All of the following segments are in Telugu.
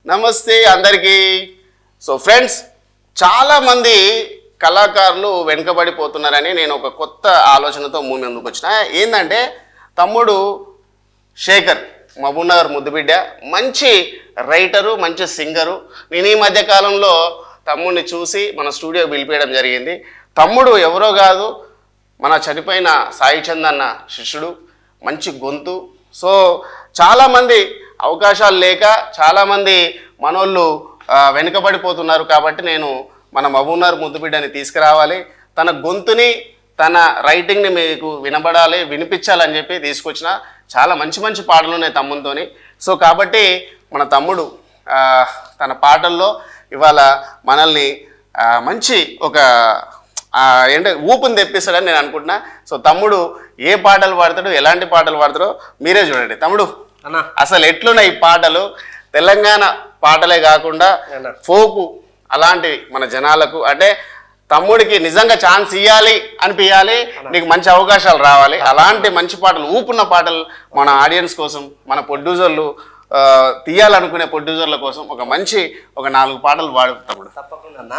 నమస్తే అందరికీ. సో ఫ్రెండ్స్, చాలామంది కళాకారులు వెనుకబడిపోతున్నారని నేను ఒక కొత్త ఆలోచనతో ముందుకు వచ్చిన. ఏంటంటే తమ్ముడు శేఖర్ మహబూబ్నగర్ ముద్దుబిడ్డ, మంచి రైటరు, మంచి సింగరు. నేను ఈ మధ్య కాలంలో తమ్ముడిని చూసి మన స్టూడియో పిలిపేయడం జరిగింది. తమ్ముడు ఎవరో కాదు, మన చనిపోయిన సాయి చంద్ అన్న శిష్యుడు, మంచి గొంతు. సో చాలామంది అవకాశాలు లేక చాలామంది మనోళ్ళు వెనుకబడిపోతున్నారు. కాబట్టి నేను మన మహబూబ్నగర్ ముద్దుబిడ్డని తీసుకురావాలి, తన గొంతుని తన రైటింగ్ని మీకు వినబడాలి, వినిపించాలని చెప్పి తీసుకొచ్చిన. చాలా మంచి మంచి పాటలు ఉన్నాయి తమ్మునితోని. సో కాబట్టి మన తమ్ముడు తన పాటల్లో ఇవాళ మనల్ని మంచి ఒక ఏంటంటే ఊపుని తెప్పిస్తాడని నేను అనుకుంటున్నా. సో తమ్ముడు ఏ పాటలు పాడతాడో, ఎలాంటి పాటలు పాడతాడో మీరే చూడండి. తమ్ముడు అసలు ఎట్లున్నాయి ఈ పాటలు? తెలంగాణ పాటలే కాకుండా ఫోకు అలాంటివి మన జనాలకు, అంటే తమ్ముడికి నిజంగా ఛాన్స్ ఇవ్వాలి అనిపించాలి, నీకు మంచి అవకాశాలు రావాలి. అలాంటి మంచి పాటలు, ఊపున్న పాటలు మన ఆడియన్స్ కోసం, మన ప్రొడ్యూసర్లు తీయాలనుకునే ప్రొడ్యూసర్ల కోసం ఒక 4 పాటలు పాడు తమ్ముడు. తప్పకుండా అన్న,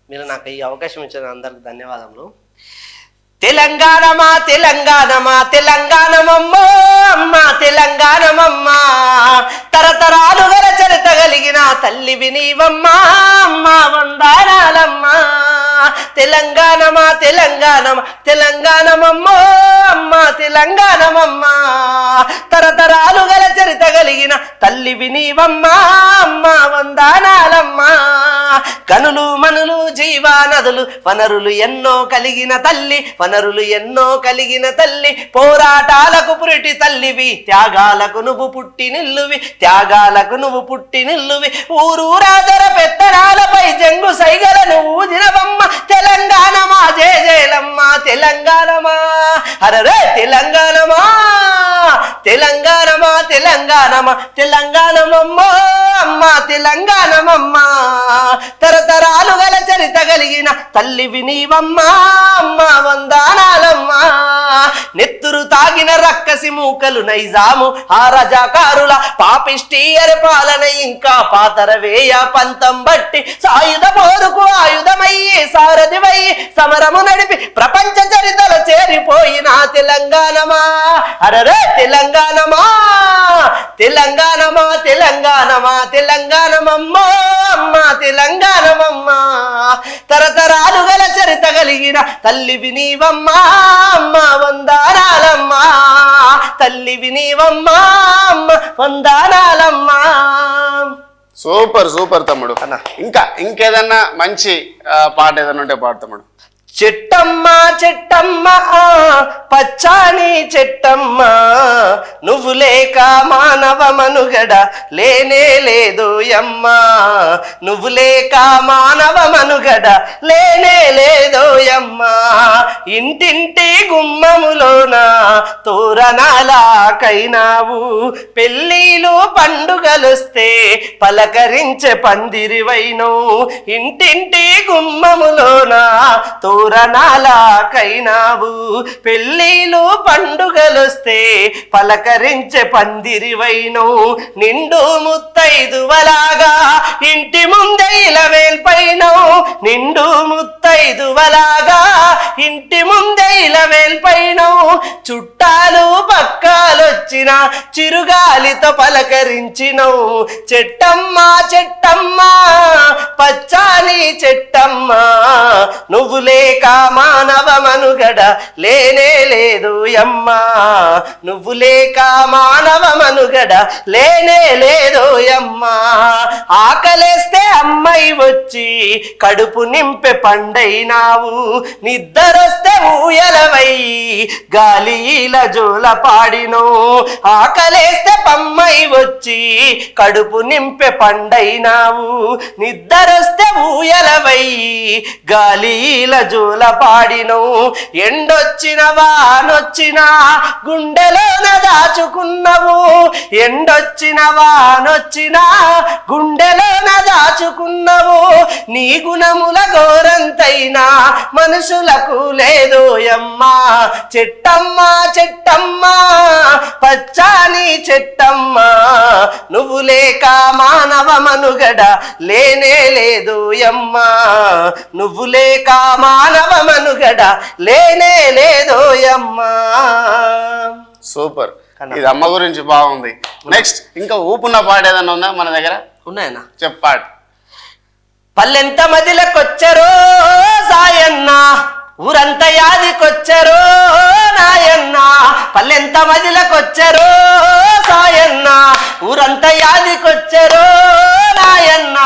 మీరు నాకు ఈ అవకాశం ఇచ్చిన అందరికి ధన్యవాదములు. తెలంగాణమా తెలంగాణమా తెలంగాణమమ్మో అమ్మ తెలంగాణమమ్మ, తరతరాలు గల చరిత కలిగిన తల్లి వినీవమ్మా అమ్మ వందనాలమ్మా. తెలంగాణమా తెలంగాణమా తెలంగాణమమ్మో అమ్మ తెలంగాణమమ్మ, తరతరాలు గల చరిత కలిగిన తల్లి వినీవమ్మా అమ్మ వందనాలమ్మా. కనులు మనులు జీవా నదులు వనరులు ఎన్నో కలిగిన తల్లి, వనరులు ఎన్నో కలిగిన తల్లి, పోరాటాలకు పురిటి తల్లివి, త్యాగాలకు నువ్వు పుట్టి నిల్లువి, త్యాగాలకు నువ్వు పుట్టి నిల్లువి. ఊరూరాదర పెత్తనాలపై జంగు సైగలను ఊదినవమ్మ తెలంగాణమా, జయ జయలమ్మ తెలంగాణమా. అరరే తెలంగాణమా తెలంగాణమా తెలంగాణమా తెలంగాణమమ్మ అమ్మ తెలంగాణమమ్మ, తరతరాలు గల చరిత కలిగిన తల్లి వినీవమ్మా అమ్మ వందనాలమ్మా. నెత్తురు తాగిన రక్కసి మూకలు నైజాము ఆ రజాకారుల పాపిష్టియర పాలన ఇంకా పాతరవేయ పంతం బట్టి, సాయుధ పోరుకు ఆయుధమయ్యి సారథివై సమరము నడిపి ప్రపంచ చరితలో చేరిపోయిన తెలంగాణమా. అరరే తెలంగాణమా తెలంగాణమా తెలంగాణమా తెలంగాణమమ్మో అమ్మ తెలంగాణమమ్మ, తరతరాలు గల చరిత కలిగిన తల్లి వినీవమ్మా అమ్మ వందనాలమ్మా. తల్లి వినీవమ్మా అమ్మ వందనాలమ్మా. సూపర్ సూపర్ తమ్ముడు. ఇంకేదన్నా మంచి పాట ఏదన్నా ఉంటే పాడు తమ్ముడు. చెట్టమ్మ చెట్టమ్మ పచ్చాని చెట్టమ్మ, నువ్వు లేక మానవ మనుగడ లేనే లేదు యమ్మ, నువ్వు లేక మానవ మనుగడ లేనే లేదు యమ్మ. ఇంటింటి గుమ్మములోన తోరణాలకైనావు, పెళ్ళిళ్ళు పండుగలొస్తే పలకరించే పందిరివైను. ఇంటింటి గుమ్మములోన తోరణాలకైనావు, పెళ్ళిళ్ళు పండుగలొస్తే పలకరించే పందిరివైను. నిండు ముత్తైదువలాగా ఇంటి ముందే ఇలవేల్పైను, నిండు ముత్తైదువలాగా ఇంటి ముందే ఇలవేల్పైను. చుట్టాలు పక్కాలొచ్చిన చిరుగాలితో పలకరించినవు. చెట్టమ్మ చెట్టమ్మ పచ్చాని చెట్టమ్మ, నువ్వు లేక మానవ మనుగడ లేనే లేదు యమ్మ, నువ్వు లేక మానవ మనుగడ లేనే లేదు యమ్మ. ఆకలేస్తే అమ్మాయి వచ్చి కడుపు నింపే పండైనావు, నిద్దరొస్తే ఊయలవై గాలిల జోల పాడినో. ఆకలేస్తే పమ్మాయి వచ్చి కడుపు నింపే పండైనావు, నిద్దరొస్తే ఊయలవై గాలిల జోల పాడినో. ఎండొచ్చిన వానొచ్చిన గుండెలోన దాచుకున్నవు, ఎండొచ్చిన వానొచ్చిన గుండెలోన దాచుకున్నవు. నీ గుణముల ఘోరం అంతైనా మనుషులకు లేదోయమ్మా. చెట్టమ్మ చెట్టమ్మ పచ్చాని చెట్టమ్మ, నువ్వు లేక మానవ మనుగడ లేనే లేదోయమ్మా. నువ్వు లేక మానవ మనుగడ లేనే లేదోయమ్మా. సూపర్. ఇది అమ్మ గురించి బాగుంది. నెక్స్ట్ ఇంకా ఊపున్న పాట ఏదన్నా ఉందా మన దగ్గర? ఉన్నాయన్నా. చెప్పాడు. పల్లెంత మదిలకొచ్చరో సాయన్న, ఊరంత యాదికొచ్చరో నాయన్న. పల్లెంత మదిలకొచ్చరో సాయన్న, ఊరంత యాదికొచ్చరో నాయన్న.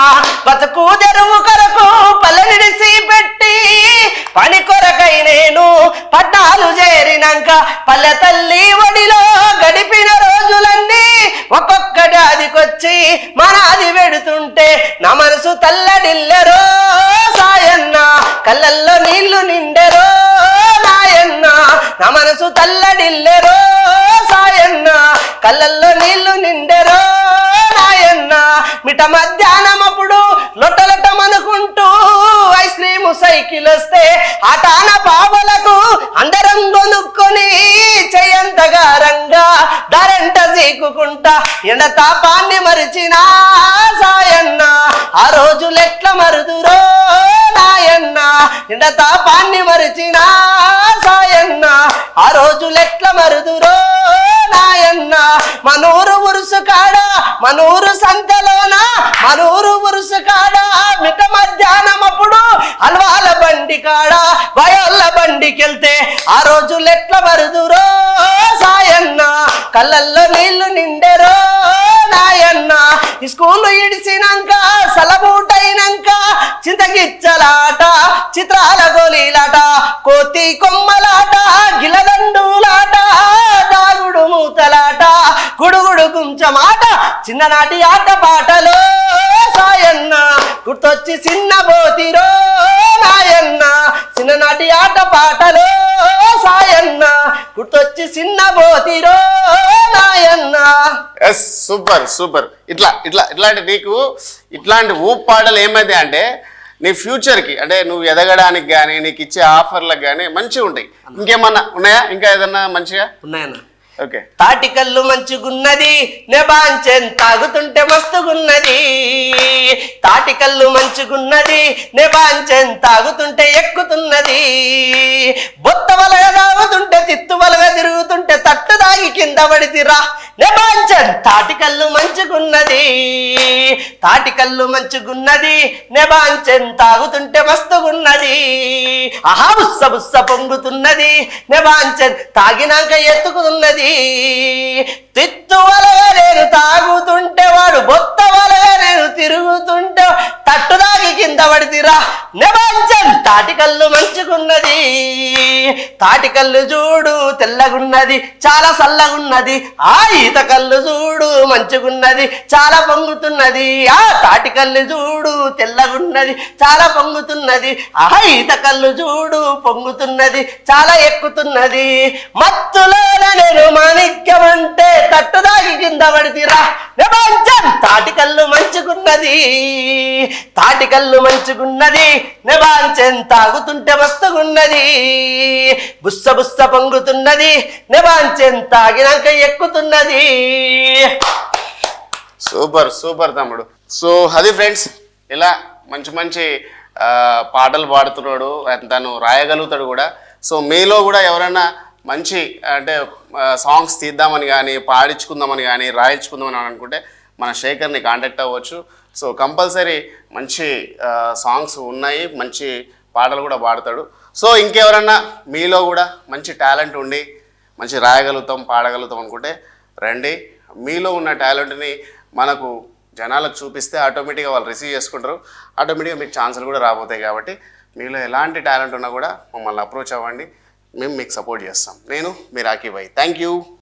బతుకు తెరువు కొరకు పల్లెనిడిసి పెట్టి పని కొరకై నేను పట్నాలు చేరినాక పల్లె తల్లి ఒడిలో గడిపిన రోజులన్నీ ఒక్కొక్కటి అదికొచ్చి మనాది వెడుతుంటే నా మనసు తల్లడిల్లెరో సాయన్న. కళ్ళల్లో నీళ్లు నిండెరో నాయన్న, నా మనసు తల్లడిల్లెరో సాయన్న. కళ్ళల్లో నీళ్లు నిండెరో నాయన్న. మిట మధ్యాహ్నమప్పుడు లొట్టలొట్టమనుకుంటూ ఐస్ క్రీము సైకిల్ వస్తే ఆటాన పాపలకు అందరం కొనుక్కొని చెయ్యంతగారంగా దారంట సీకుకుంటా ఎండ తాపాన్ని మరిచినా సాయన్న. ఆ రోజులెట్ల మరుదురో నాయన్న, ఎండ తాపాన్ని మరిచినా సాయన్న. ఆ రోజులెట్ల మరుదురో నాయన్న. మనూరు ఉరుసు కాడ మనూరు సంతలోన మనూరు ఉరుసు కాడ మిట మధ్యాహ్నమప్పుడు అల్వాల బండి కాడ భయోళ్ళ బండికెళ్తే ఆ రోజులెట్ల మరుదురో సాయన్న. కళ్ళల్లో నీళ్లు నిండెరో నాయన్న. ఈ స్కూలు ఇడిసినాక సలబూటైనాక చింతగిచ్చలాట, చిత్రాల గోలీలాట, కోతి కొమ్మలాట, గిలదండులాట, దాగుడు మూతలాట, గుడుగుడు కుంచమాట, చిన్ననాటి ఆట పాటలో సాయన్న. గుర్తొచ్చి చిన్న బోతిరో నాయన్న, చిన్ననాటి ఆట పాటలో సాయన్న. గుర్తొచ్చి చిన్న బోతిరో నాయన్న. Yes, super super. ఇట్లాంటి నీకు ఇట్లాంటి ఊపు పాటలు ఏమైతే అంటే నీ ఫ్యూచర్కి అంటే నువ్వు ఎదగడానికి కానీ నీకు ఇచ్చే ఆఫర్లకు కానీ మంచిగా ఉంటాయి. ఇంకేమన్నా ఉన్నాయా? ఇంకా ఏదన్నా మంచిగా ఉన్నాయన్న. ఓకే. తాటి కళ్ళు మంచుగున్నది, నెబాంచెన్ తాగుతుంటే మస్తుగున్నది. తాటి కళ్ళు మంచుగున్నది, నెబాంచెన్ తాగుతుంటే ఎక్కుతున్నది. బొత్త వలగ తాగుతుంటే తిత్తు వలగ తిరుగుతుంటే తట్టు దాగి కింద పడితిరా నెబాంచెన్. తాటి కళ్ళు మంచుగున్నది, తాటి కళ్ళు మంచుగున్నది, నెబాంచెన్ తాగుతుంటే మస్తుగున్నది. ఆహా బుస్స బుస్స పొంగుతున్నది, నెబాంచెన్ తాగినాక ఎత్తుకుతున్నది. తిత్తు వలగా నేను తాగుతుంటే వాడు బొత్త వలగా నేను తిరుగుతుంటే తట్టుదాగి కింద పడితిరా నెబాంచెన్. తాటి కళ్ళు మంచుకున్నది, తాటి కళ్ళు చూడు తెల్లగున్నది, చాలా చల్లగున్నది. ఆ ఈత కళ్ళు చూడు మంచుకున్నది, చాలా పొంగుతున్నది. ఆ తాటి కళ్ళు చూడు తెల్లగున్నది, చాలా పొంగుతున్నది. ఆ ఈత కళ్ళు చూడు పొంగుతున్నది, చాలా ఎక్కుతున్నది. మత్తులోన నేను మాణిక్యమంటే తట్టుదాగి కింద పడితిరా నెబాంచెన్. తాటి కళ్ళు మంచుకున్నది, తాటి కళ్ళు మంచుకున్నది, నెబాంచెన్ తాగుతుంటే మస్తుగున్నది. బుస్స బుస్స పొంగుతున్నది, నెబాంచెన్ తాగినాక ఎక్కుతున్నది. సూపర్ సూపర్ తమ్ముడు. సో అది ఫ్రెండ్స్, ఇలా మంచి మంచి పాటలు పాడుతున్నాడు, తను రాయగలుగుతాడు కూడా. సో మీలో కూడా ఎవరైనా మంచి అంటే సాంగ్స్ తీద్దామని కానీ పాడించుకుందామని కానీ రాయించుకుందామని అనుకుంటే మన శేఖర్ని కాంటాక్ట్ అవ్వచ్చు. సో కంపల్సరీ మంచి సాంగ్స్ ఉన్నాయి, మంచి పాటలు కూడా పాడతాడు. సో ఇంకెవరన్నా మీలో కూడా మంచి టాలెంట్ ఉండి మంచి రాయగలుగుతాం పాడగలుగుతాం అనుకుంటే రండి. మీలో ఉన్న టాలెంట్ని మనకు జనాలకు చూపిస్తే ఆటోమేటిక్గా వాళ్ళు రిసీవ్ చేసుకుంటారు, ఆటోమేటిక్గా మీకు ఛాన్సులు కూడా రాబోతాయి. కాబట్టి మీలో ఎలాంటి టాలెంట్ ఉన్నా కూడా మమ్మల్ని అప్రోచ్ అవ్వండి, మేము మీకు సపోర్ట్ చేస్తాం. నేను మీ రాకీ భాయ్. Thank you.